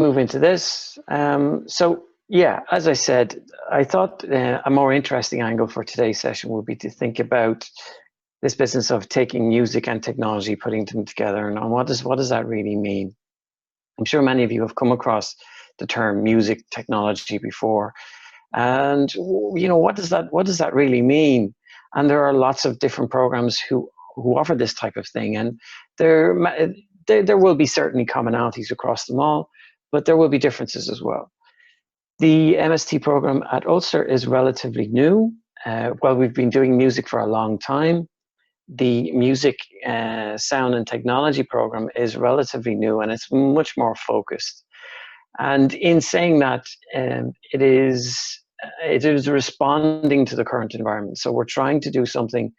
move into this. So yeah, as I said, I thought a more interesting angle for today's session would be to think about this business of taking music and technology, putting them together, and what does that really mean? I'm sure many of you have come across the term music technology before, and what does that really mean? And there are lots of different programs who offer this type of thing, and there there will be certainly commonalities across them all, but there will be differences as well. The MST program at Ulster is relatively new. Well, we've been doing music for a long time. The music, sound and technology program is relatively new, and it's much more focused. And in saying that, it is responding to the current environment. So we're trying to do something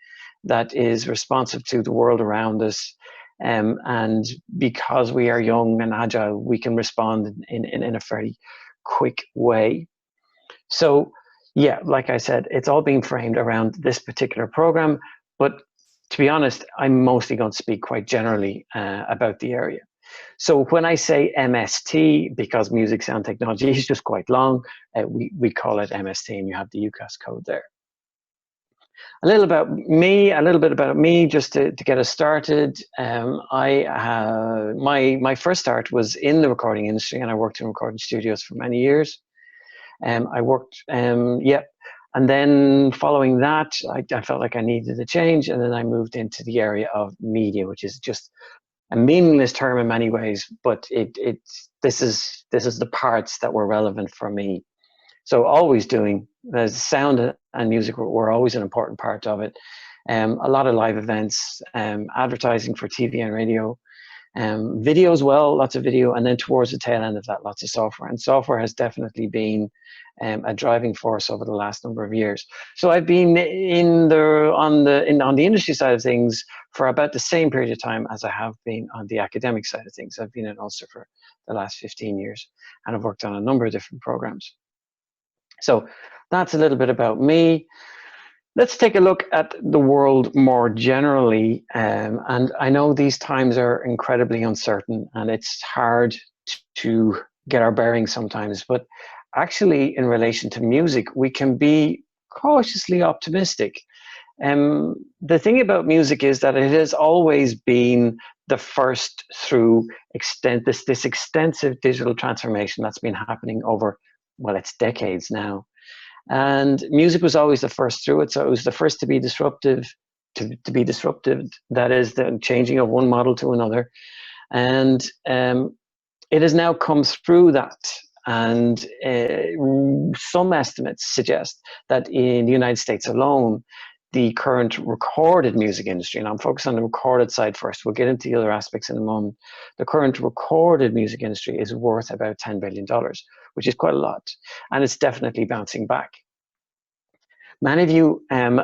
that is responsive to the world around us. And because we are young and agile, we can respond in a fairly quick way. So, yeah, like I said, it's all being framed around this particular program. But to be honest, I'm mostly going to speak quite generally about the area. So when I say MST, because music sound technology is just quite long, we call it MST, and you have the UCAS code there. A little bit about me, just to get us started. My first start was in the recording industry, and I worked in recording studios for many years. I worked, and then following that, I felt like I needed a change, and then I moved into the area of media, which is just a meaningless term in many ways, but this is the parts that were relevant for me. So always doing the sound and music were always an important part of it. A lot of live events, advertising for TV and radio, video as well, lots of video, and then towards the tail end of that, lots of software. And software has definitely been a driving force over the last number of years. So I've been on the industry side of things for about the same period of time as I have been on the academic side of things. I've been in Ulster for the last 15 years, and I've worked on a number of different programs. So that's a little bit about me. Let's take a look at the world more generally. And I know these times are incredibly uncertain, and it's hard to get our bearings sometimes. But actually, in relation to music, we can be cautiously optimistic. The thing about music is that it has always been the first through this extensive digital transformation that's been happening over, well, it's decades now. And music was always the first through it. So it was the first to be disruptive, to be disruptive. That is the changing of one model to another. And it has now come through that. And some estimates suggest that in the United States alone, the current recorded music industry, and I'm focused on the recorded side first, we'll get into the other aspects in a moment. The current recorded music industry is worth about $10 billion, which is quite a lot, and it's definitely bouncing back. Many of you, some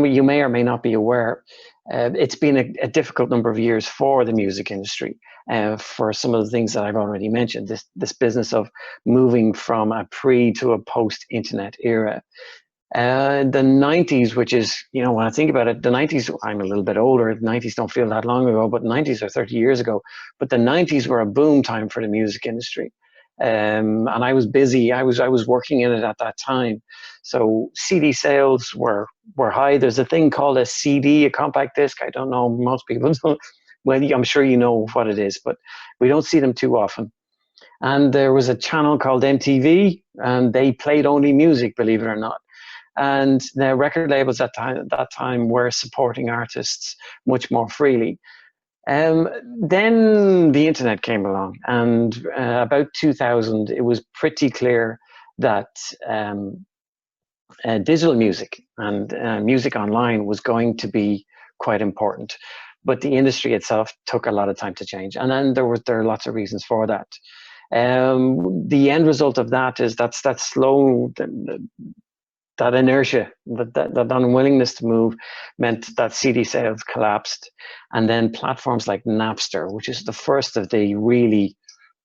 of you may or may not be aware, it's been a difficult number of years for the music industry, for some of the things that I've already mentioned, this business of moving from a pre to a post-internet era. The 90s, which is, when I think about it, the 90s, I'm a little bit older, the 90s don't feel that long ago, but the 90s are 30 years ago. But the 90s were a boom time for the music industry. And I was busy. I was working in it at that time. So CD sales were high. There's a thing called a CD, a compact disc. I don't know, most people don't. Well, I'm sure you know what it is, but we don't see them too often. And there was a channel called MTV, and they played only music, believe it or not. And the record labels at that time were supporting artists much more freely. Then the internet came along, and about 2000, it was pretty clear that digital music and music online was going to be quite important. But the industry itself took a lot of time to change, and then there are lots of reasons for that. The end result of that is that slow, that inertia, that unwillingness to move meant that CD sales collapsed. And then platforms like Napster, which is the first of the really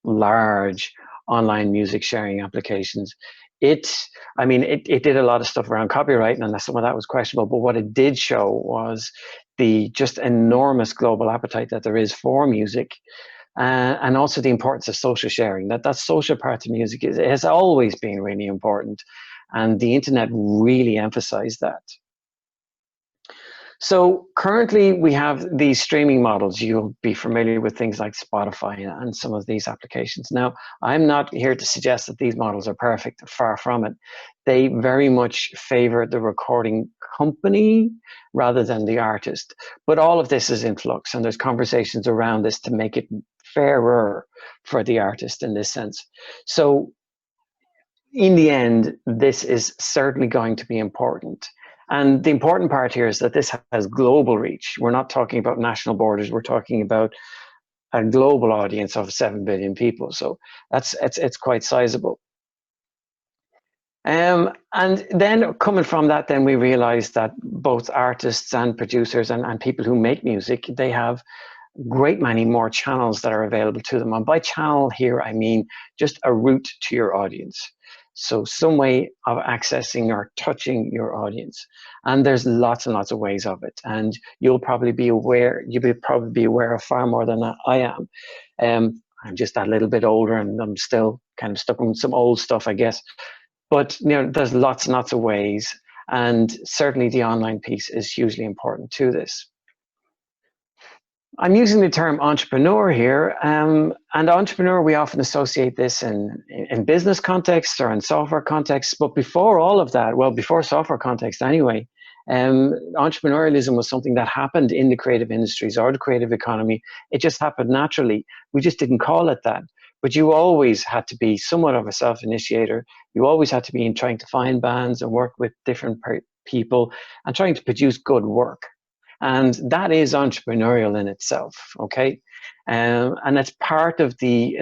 large online music sharing applications, it did a lot of stuff around copyright, and some of that was questionable. But what it did show was the just enormous global appetite that there is for music. and also the importance of social sharing. That social part of music has always been really important, and the internet really emphasized that. So currently we have these streaming models. You'll be familiar with things like Spotify and some of these applications. Now, I'm not here to suggest that these models are perfect, far from it. They very much favor the recording company rather than the artist. But all of this is in flux, and there's conversations around this to make it fairer for the artist in this sense. So in the end, this is certainly going to be important. And the important part here is that this has global reach. We're not talking about national borders. We're talking about a global audience of 7 billion people. So it's quite sizable. And then coming from that, then we realized that both artists and producers and people who make music, they have great many more channels that are available to them. And by channel here, I mean just a route to your audience. So some way of accessing or touching your audience. And there's lots and lots of ways of it. And you'll probably be aware of far more than I am. I'm just that little bit older and I'm still kind of stuck on some old stuff, I guess. But there's lots and lots of ways. And certainly the online piece is hugely important to this. I'm using the term entrepreneur here, and entrepreneur, we often associate this in business contexts or in software contexts. But before all of that, well, before software context anyway, entrepreneurialism was something that happened in the creative industries or the creative economy. It just happened naturally. We just didn't call it that. But you always had to be somewhat of a self-initiator. You always had to be in trying to find bands and work with different people and trying to produce good work. And that is entrepreneurial in itself, okay? And it's part of the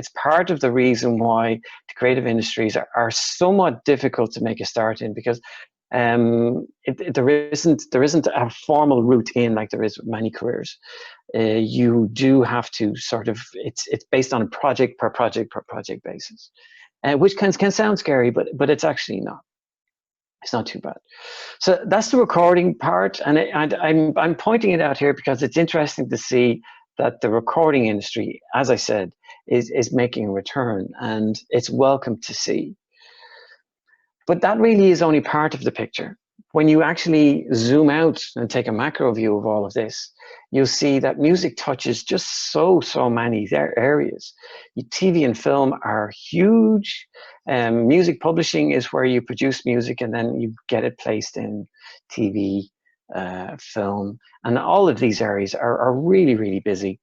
reason why the creative industries are somewhat difficult to make a start in, because there isn't a formal route in like there is with many careers. You do have to sort of, it's based on a project per project basis, which can sound scary, but it's actually not. It's not too bad. So that's the recording part, and I'm pointing it out here because it's interesting to see that the recording industry, as I said, is making a return, and it's welcome to see. But that really is only part of the picture. When you actually zoom out and take a macro view of all of this, you'll see that music touches just so many areas. TV and film are huge. Music publishing is where you produce music and then you get it placed in TV, film, and all of these areas are really, really busy.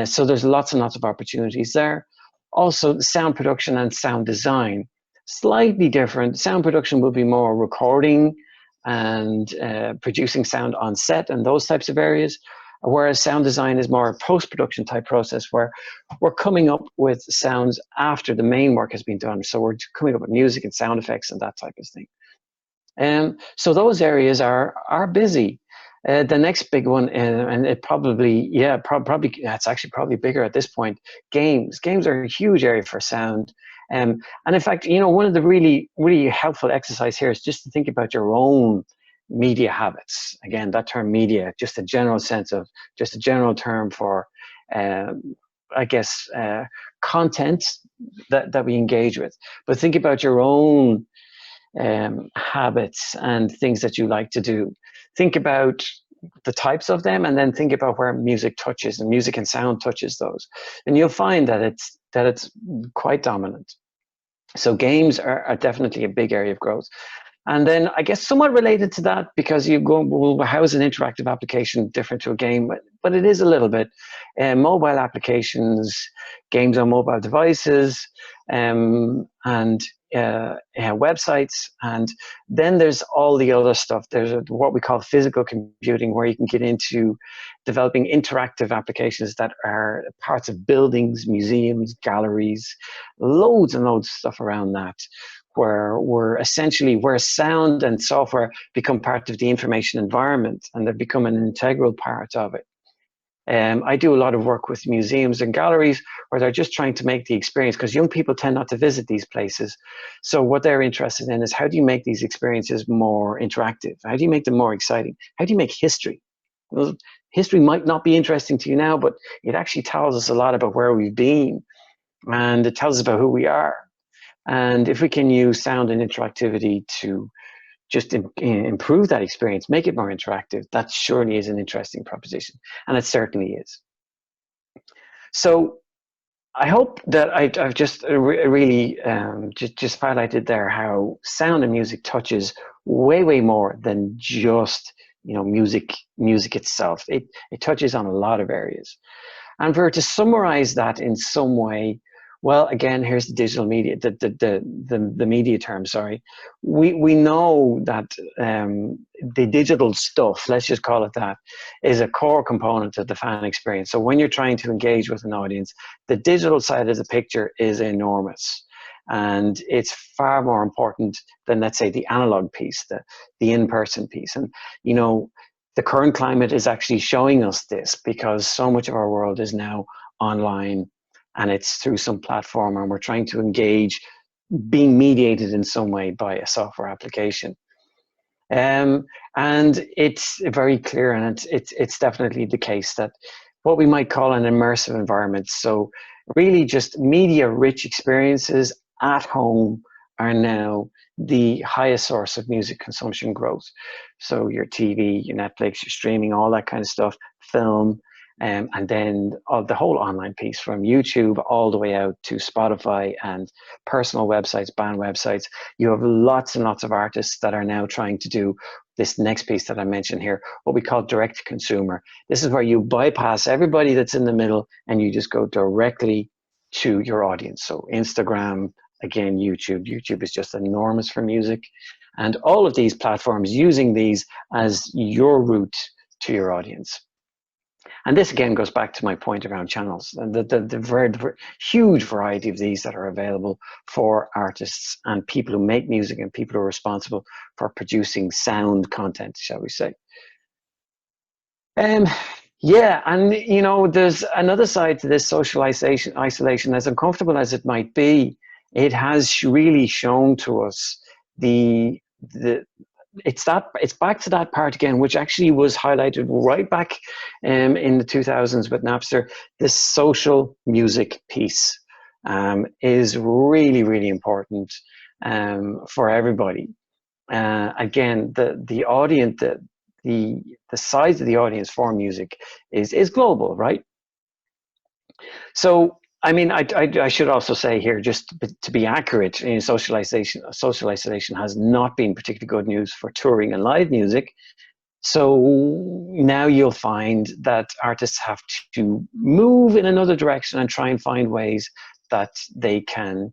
So there's lots and lots of opportunities there. Also, sound production and sound design, slightly different. Sound production will be more recording and producing sound on set and those types of areas, whereas sound design is more a post-production type process where we're coming up with sounds after the main work has been done. So we're coming up with music and sound effects and that type of thing. So those areas are busy. The next big one, and it probably, it's actually probably bigger at this point, games. Games are a huge area for sound. And in fact, one of the really, really helpful exercise here is just to think about your own media habits. Again, that term media, just a general term for, I guess, content that we engage with. But think about your own habits and things that you like to do. Think about the types of them, and then think about where music touches, and music and sound touches those, and you'll find that it's quite dominant. So games are definitely a big area of growth. And then I guess somewhat related to that, because you go, well, how is an interactive application different to a game? But it is a little bit. Mobile applications, games on mobile devices, and websites. And then there's all the other stuff. There's what we call physical computing, where you can get into developing interactive applications that are parts of buildings, museums, galleries, loads and loads of stuff around that, where sound and software become part of the information environment, and they've become an integral part of it. I do a lot of work with museums and galleries where they're just trying to make the experience, because young people tend not to visit these places. So what they're interested in is, how do you make these experiences more interactive? How do you make them more exciting? How do you make history? Well, history might not be interesting to you now, but it actually tells us a lot about where we've been, and it tells us about who we are. And if we can use sound and interactivity to just improve that experience, make it more interactive, that surely is an interesting proposition, and it certainly is. So I hope that I've just really just highlighted there how sound and music touches way more than just music itself. It touches on a lot of areas. And for to summarize that in some way, well, again, here's the digital media, the media term, sorry. We know that the digital stuff, let's just call it that, is a core component of the fan experience. So when you're trying to engage with an audience, the digital side of the picture is enormous. And it's far more important than, let's say, the analog piece, the in-person piece. And, you know, the current climate is actually showing us this, because so much of our world is now online, and it's through some platform, and we're trying to engage, being mediated in some way by a software application. And it's very clear, and it's definitely the case that what we might call an immersive environment, so really just media-rich experiences at home, are now the highest source of music consumption growth. So your TV, your Netflix, your streaming, all that kind of stuff, film, and then the whole online piece, from YouTube all the way out to Spotify and personal websites, band websites. You have lots and lots of artists that are now trying to do this next piece that I mentioned here, what we call direct to consumer. This is where you bypass everybody that's in the middle, and you just go directly to your audience. So Instagram, again, YouTube. YouTube is just enormous for music, and all of these platforms using these as your route to your audience. And this again goes back to my point around channels, and the very huge variety of these that are available for artists and people who make music and people who are responsible for producing sound content, shall we say. Yeah, and you know, there's another side to this social isolation, as uncomfortable as it might be. It has really shown to us it's back to that part again, which actually was highlighted right back in the 2000s with Napster. This social music piece is really important for everybody. Again, the audience, the size of the audience for music is global, right? So, I mean, I should also say here, just to be accurate, social isolation has not been particularly good news for touring and live music. So now you'll find that artists have to move in another direction and try and find ways that they can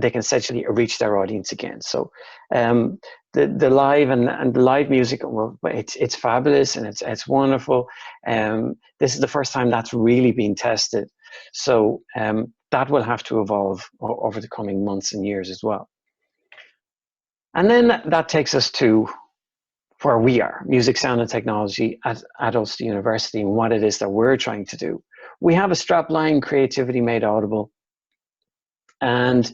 essentially reach their audience again. So the live and the live music, well, it's fabulous and it's wonderful. This is the first time that's really been tested. So that will have to evolve over the coming months and years as well. And then that takes us to where we are, music, sound and technology at Ulster University, and what it is that we're trying to do. We have a strapline, Creativity Made Audible. And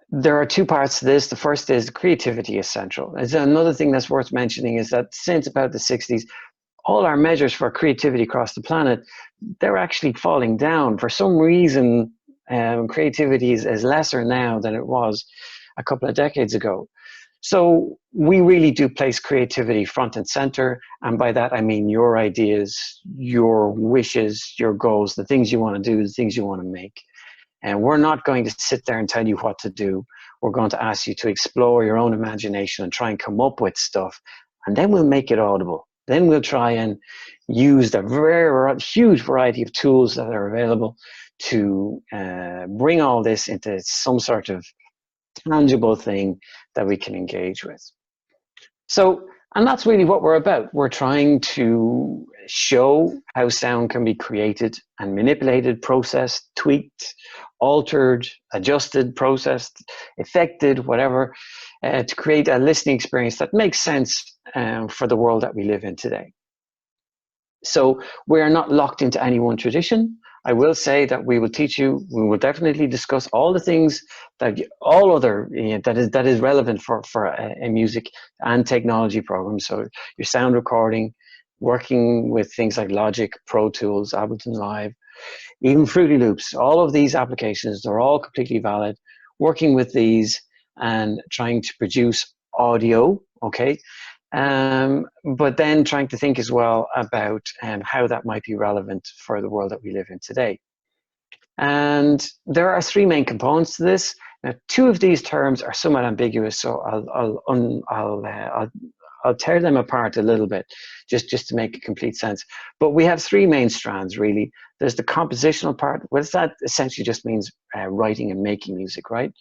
there are two parts to this. The first is creativity is central. There's another thing that's worth mentioning is that since about the 60s, all our measures for creativity across the planet, they're actually falling down. For some reason, creativity is lesser now than it was a couple of decades ago. So we really do place creativity front and center. And by that, I mean your ideas, your wishes, your goals, the things you want to do, the things you want to make. And we're not going to sit there and tell you what to do. We're going to ask you to explore your own imagination and try and come up with stuff. And then we'll make it audible. Then we'll try and use the very huge variety of tools that are available to bring all this into some sort of tangible thing that we can engage with. So, and that's really what we're about. We're trying to show how sound can be created and manipulated, processed, tweaked, altered, adjusted, processed, affected, whatever, to create a listening experience that makes sense for the world that we live in today. So we are not locked into any one tradition. I will say that we will teach you, we will definitely discuss all the things that all other, that is relevant for a music and technology program. So your sound recording, working with things like Logic, Pro Tools, Ableton Live, even Fruity Loops, all of these applications, they're all completely valid. Working with these and trying to produce audio, okay? But then trying to think as well about how that might be relevant for the world that we live in today. And there are three main components to this. Now, two of these terms are somewhat ambiguous, so I'll tear them apart a little bit, just to make complete sense. But we have three main strands, really. There's the compositional part. Well, that essentially just means writing and making music, right?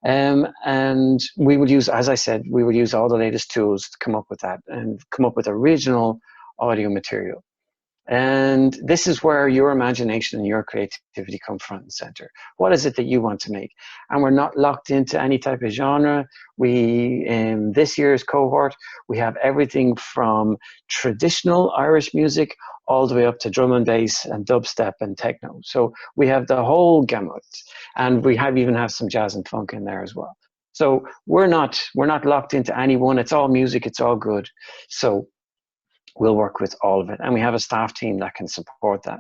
And we would use, as I said, we would use all the latest tools to come up with that and come up with original audio material. And this is where your imagination and your creativity come front and center. What is it that you want to make? And we're not locked into any type of genre. We, in this year's cohort, we have everything from traditional Irish music all the way up to drum and bass and dubstep and techno. So we have the whole gamut, and we even have some jazz and funk in there as well. So we're not locked into any one. It's all music. It's all good. So we'll work with all of it, and we have a staff team that can support that.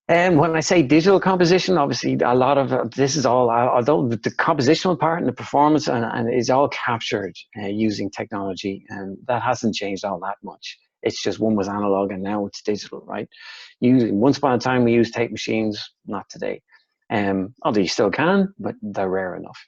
And when I say digital composition, obviously a lot of this is all, although the compositional part and the performance and is all captured using technology, and that hasn't changed all that much. It's just one was analog and now it's digital, right? Once upon a time we used tape machines, not today. Although you still can, but they're rare enough.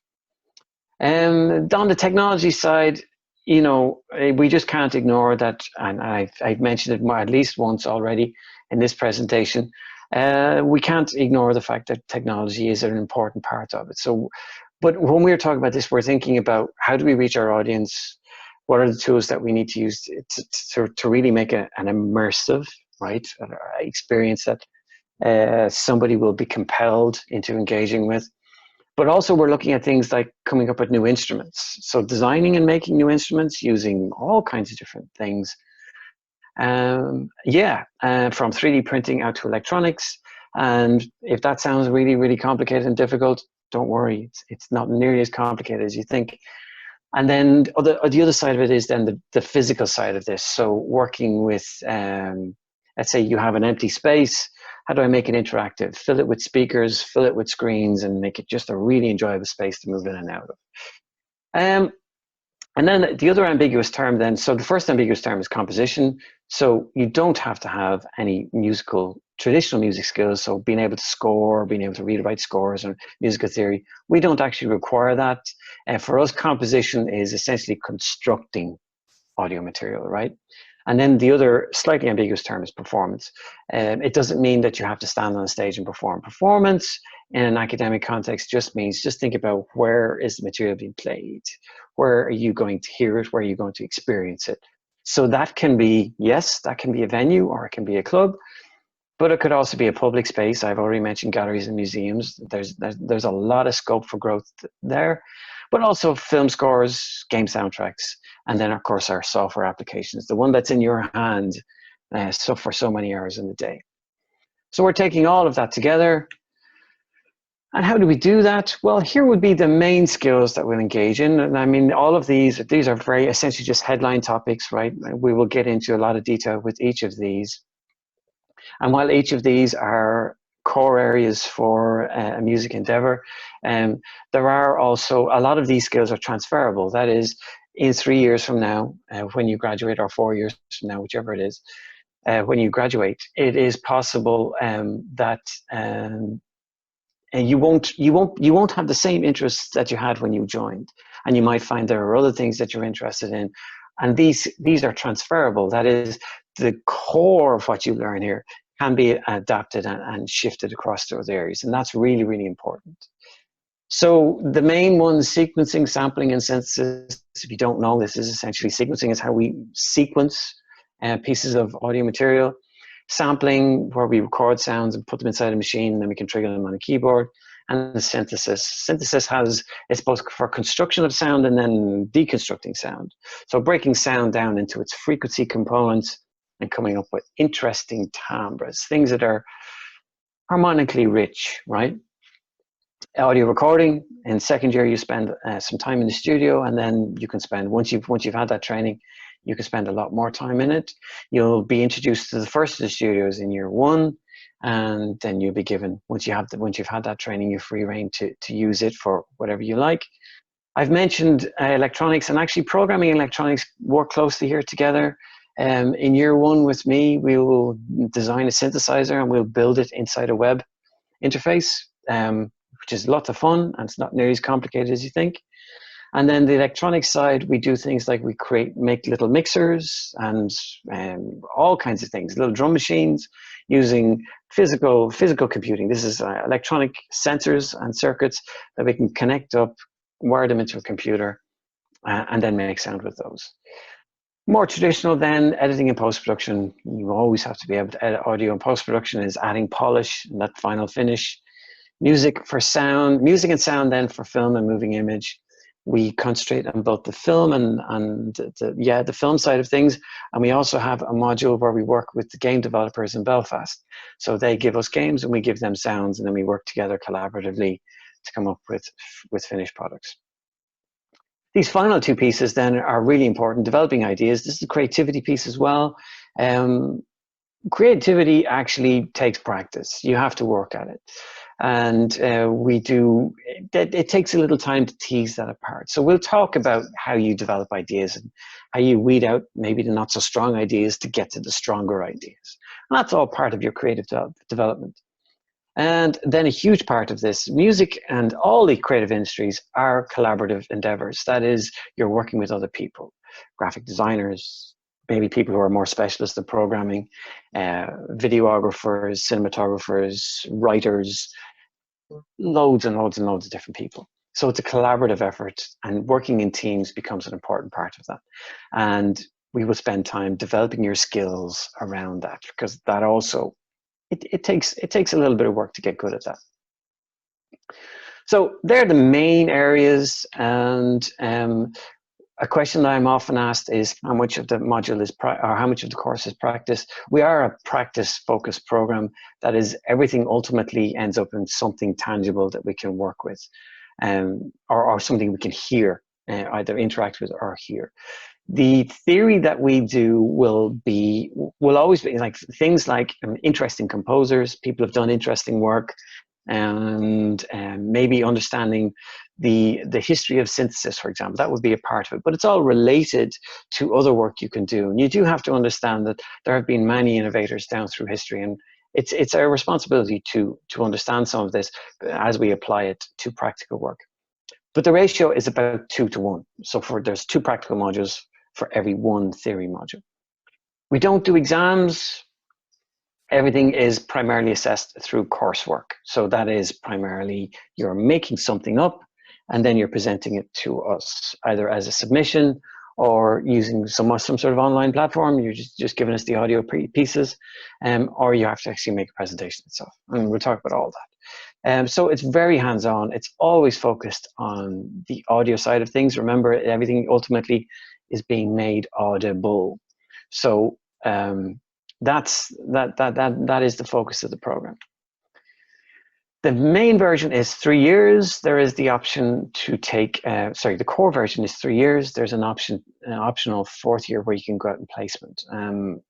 On the technology side, we just can't ignore that, and I've mentioned it at least once already in this presentation. We can't ignore the fact that technology is an important part of it. So, but when we're talking about this, we're thinking about how do we reach our audience? What are the tools that we need to use to really make an immersive, right, experience that somebody will be compelled into engaging with? But also we're looking at things like coming up with new instruments. So designing and making new instruments using all kinds of different things. From 3D printing out to electronics. And if that sounds really, really complicated and difficult, don't worry. It's not nearly as complicated as you think. And then the other side of it is then the physical side of this. So working with, let's say you have an empty space. How do I make it interactive? Fill it with speakers, fill it with screens, and make it just a really enjoyable space to move in and out of. And then the other ambiguous term then, so the first ambiguous term is composition. So you don't have to have any traditional music skills. So being able to score, being able to read and write scores or musical theory, we don't actually require that. For us, composition is essentially constructing audio material, right? And then the other slightly ambiguous term is performance. It doesn't mean that you have to stand on a stage and perform. Performance in an academic context just means, just think about where is the material being played? Where are you going to hear it? Where are you going to experience it? So that can be, yes, that can be a venue or it can be a club, but it could also be a public space. I've already mentioned galleries and museums. There's a lot of scope for growth there, but also film scores, game soundtracks, and then of course our software applications, the one that's in your hand for so many hours in the day. So we're taking all of that together. And how do we do that? Well, here would be the main skills that we'll engage in. And I mean, all of these are very essentially just headline topics, right? We will get into a lot of detail with each of these. And while each of these are core areas for a music endeavor, there are also, a lot of these skills are transferable. That is, in 3 years from now, when you graduate, or 4 years from now, whichever it is, when you graduate, it is possible that and you won't have the same interests that you had when you joined, and you might find there are other things that you're interested in, and these are transferable. That is, the core of what you learn here can be adapted and shifted across those areas, and that's really, really important. So the main ones: sequencing, sampling, and synthesis. If you don't know, this is essentially sequencing is how we sequence pieces of audio material. Sampling, where we record sounds and put them inside a machine, and then we can trigger them on a keyboard. And the synthesis. Synthesis it's both for construction of sound and then deconstructing sound. So breaking sound down into its frequency components and coming up with interesting timbres, things that are harmonically rich, right? Audio recording. In second year, you spend some time in the studio, and then you can spend, once you've had that training, you can spend a lot more time in it. You'll be introduced to the first of the studios in year one, and then you'll be given, once you've had that training, you're free reign to use it for whatever you like. I've mentioned electronics, and actually programming and electronics work closely here together. In year one with me, we will design a synthesizer and we'll build it inside a web interface, which is lots of fun, and it's not nearly as complicated as you think. And then the electronic side, we do things like we make little mixers and all kinds of things, little drum machines using physical computing. This is electronic sensors and circuits that we can connect up, wire them into a computer, and then make sound with those. More traditional then, editing and post-production. You always have to be able to edit audio, and post-production is adding polish and that final finish. Music and sound then for film and moving image. We concentrate on both the film and the film side of things. And we also have a module where we work with the game developers in Belfast. So they give us games and we give them sounds, and then we work together collaboratively to come up with finished products. These final two pieces then are really important. Developing ideas. This is the creativity piece as well. Creativity actually takes practice. You have to work at it. And it takes a little time to tease that apart. So we'll talk about how you develop ideas and how you weed out maybe the not so strong ideas to get to the stronger ideas. And that's all part of your creative development. And then a huge part of this, music and all the creative industries are collaborative endeavors. That is, you're working with other people, graphic designers, maybe people who are more specialists in programming, videographers, cinematographers, writers, loads and loads and loads of different people. So it's a collaborative effort, and working in teams becomes an important part of that. And we will spend time developing your skills around that, because that also, it takes a little bit of work to get good at that. So they're the main areas, and a question that I'm often asked is how much of the module is or how much of the course is practice. We are a practice-focused program. That is, everything ultimately ends up in something tangible that we can work with, or something we can hear, either interact with or hear. The theory that we do will always be like things like interesting composers, people have done interesting work, and maybe understanding the history of synthesis, for example. That would be a part of it, but it's all related to other work you can do. And you do have to understand that there have been many innovators down through history, and it's our responsibility to understand some of this as we apply it to practical work. But the ratio is about 2 to 1. So there's 2 practical modules for every 1 theory module. We don't do exams. Everything is primarily assessed through coursework. So that is primarily you're making something up and then you're presenting it to us, either as a submission or using some sort of online platform. You're just giving us the audio pieces, or you have to actually make a presentation itself. And we'll talk about all that. So it's very hands-on. It's always focused on the audio side of things. Remember, everything ultimately is being made audible. So that is the focus of the program. The main version is 3 years. There is the option to take, the core version is 3 years. There's an optional 4th year where you can go out in placement.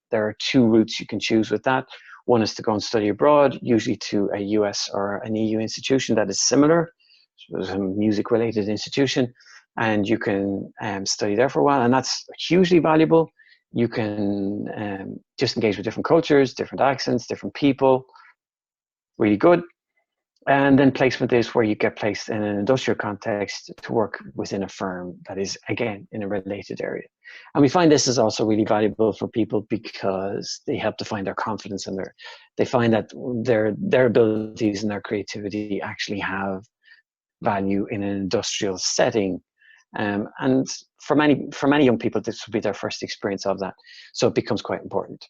There are 2 routes you can choose with that. One is to go and study abroad, usually to a US or an EU institution that is similar. So it's a music-related institution, and you can study there for a while, and that's hugely valuable. You can just engage with different cultures, different accents, different people. Really good. And then placement is where you get placed in an industrial context to work within a firm that is, again, in a related area. And we find this is also really valuable for people because they help to find their confidence, and they find that their abilities and their creativity actually have value in an industrial setting. And for many young people, this will be their first experience of that. So it becomes quite important.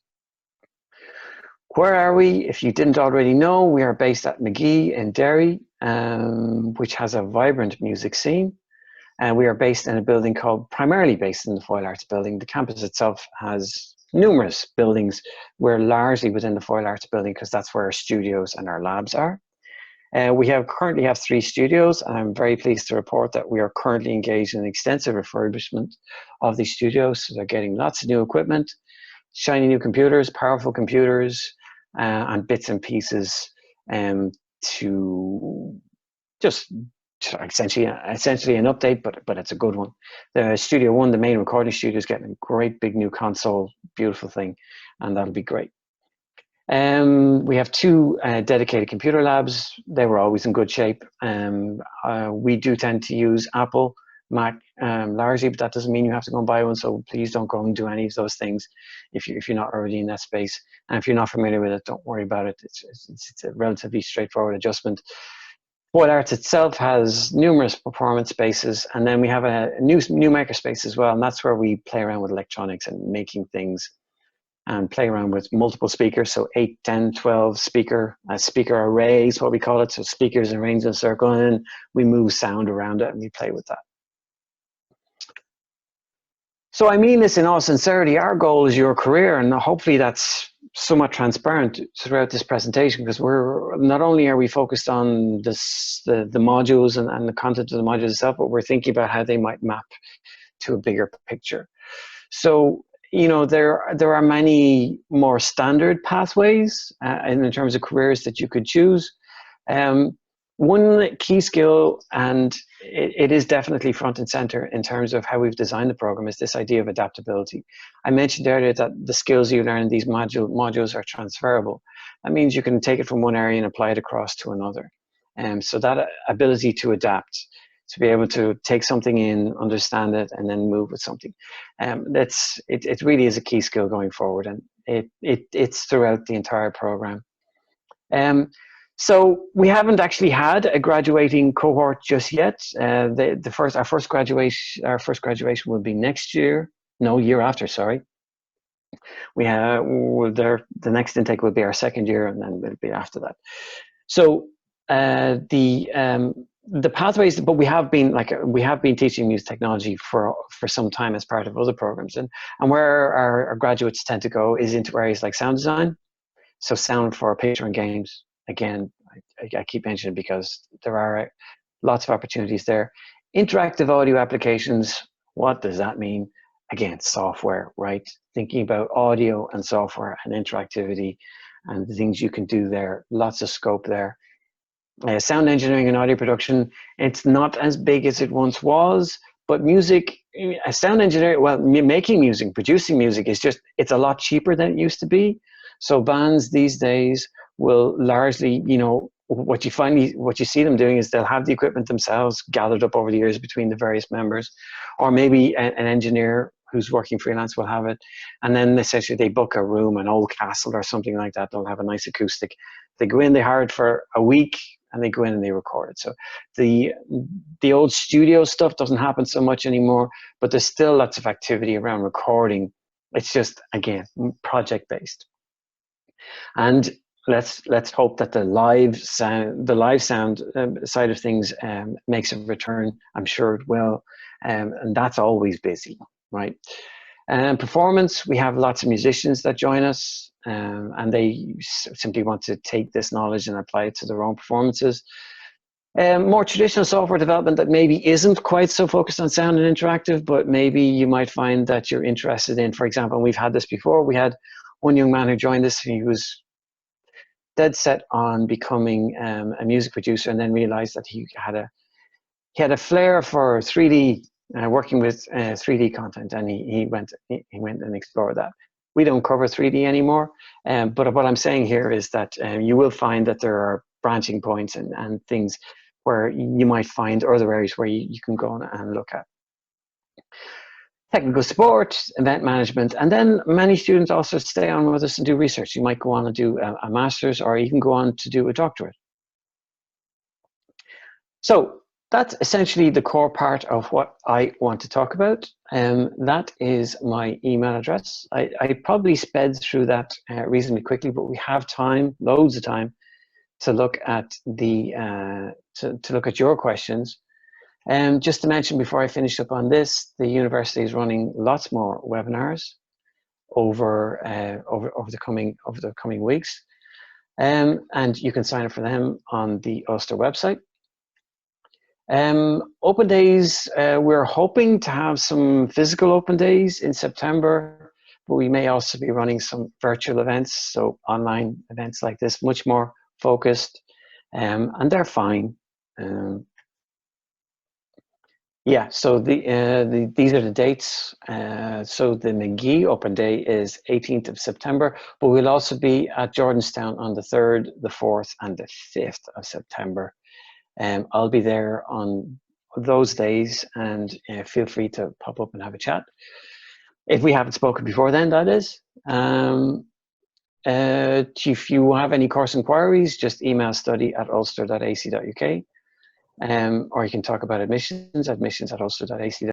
Where are we? If you didn't already know, we are based at McGee in Derry, which has a vibrant music scene. And we are based in a building primarily based in the Foyle Arts building. The campus itself has numerous buildings. We're largely within the Foyle Arts building because that's where our studios and our labs are. We currently have 3 studios, and I'm very pleased to report that we are currently engaged in extensive refurbishment of these studios. So they're getting lots of new equipment, shiny new computers, powerful computers, and bits and pieces to just essentially an update, but it's a good one. The Studio One, the main recording studio, is getting a great big new console, beautiful thing, and that'll be great. We have 2 dedicated computer labs. They were always in good shape. We do tend to use Apple, Mac largely, but that doesn't mean you have to go and buy one. So please don't go and do any of those things if you're not already in that space. And if you're not familiar with it, don't worry about it. It's a relatively straightforward adjustment. Boyle Arts itself has numerous performance spaces, and then we have a new maker space as well, and that's where we play around with electronics and making things and play around with multiple speakers, so 8, 10, 12 speaker arrays, what we call it, so speakers arranged in a circle, and we move sound around it and we play with that. So I mean this in all sincerity, our goal is your career, and hopefully that's somewhat transparent throughout this presentation, because we're not only are we focused on the modules and the content of the modules itself, but we're thinking about how they might map to a bigger picture. So, you know, there are many more standard pathways in terms of careers that you could choose. One key skill, and it is definitely front and center in terms of how we've designed the program, is this idea of adaptability. I mentioned earlier that the skills you learn in these modules are transferable. That means you can take it from one area and apply it across to another. So that ability to adapt, to be able to take something in, understand it, and then move with something. It really is a key skill going forward, and it's throughout the entire program. So we haven't actually had a graduating cohort just yet. Our first graduation will be next year. No, year after. Sorry. The next intake will be our second year, and then it'll be after that. So the pathways, but we have been teaching music technology for some time as part of other programs, and where our graduates tend to go is into areas like sound design, so sound for picture and games. Again, I keep mentioning it because there are lots of opportunities there. Interactive audio applications, what does that mean? Again, software, right? Thinking about audio and software and interactivity and the things you can do there, lots of scope there. Sound engineering and audio production, it's not as big as it once was, but music, sound engineering, well, making music, producing music it's a lot cheaper than it used to be. So bands these days will largely, you know, what you see them doing is they'll have the equipment themselves gathered up over the years between the various members, or maybe an engineer who's working freelance will have it, and then essentially they book a room, an old castle or something like that. They'll have a nice acoustic. They go in, they hire it for a week, and they go in and they record it. So the old studio stuff doesn't happen so much anymore, but there's still lots of activity around recording. It's just, again, project based. And let's hope that the live sound side of things makes a return. I'm sure it will, and that's always busy, right? Performance, we have lots of musicians that join us, and they simply want to take this knowledge and apply it to their own performances. More traditional software development that maybe isn't quite so focused on sound and interactive, but maybe you might find that you're interested in, for example, and we've had this before, we had one young man who joined us, he was dead set on becoming a music producer, and then realized that he had a flair for 3D, working with 3D content, and he went and explored that. We don't cover 3D anymore, but what I'm saying here is that you will find that there are branching points and things where you might find other areas where you can go and look at. Technical support, event management, and then many students also stay on with us and do research. You might go on and do a master's, or even go on to do a doctorate. So that's essentially the core part of what I want to talk about. That is my email address. I probably sped through that reasonably quickly, but we have time, loads of time, to look at to look at your questions. Just to mention before I finish up on this, the university is running lots more webinars over the coming weeks. And you can sign up for them on the Ulster website. Open days, we're hoping to have some physical open days in September, but we may also be running some virtual events, so online events like this, much more focused, and they're fine. Yeah, so these are the dates. So the McGee Open Day is 18th of September, but we'll also be at Jordanstown on the 3rd, the 4th, and the 5th of September. I'll be there on those days, and feel free to pop up and have a chat. If we haven't spoken before then, that is. If you have any course inquiries, just email study@ulster.ac.uk. Or you can talk about admissions at ulster.ac.uk.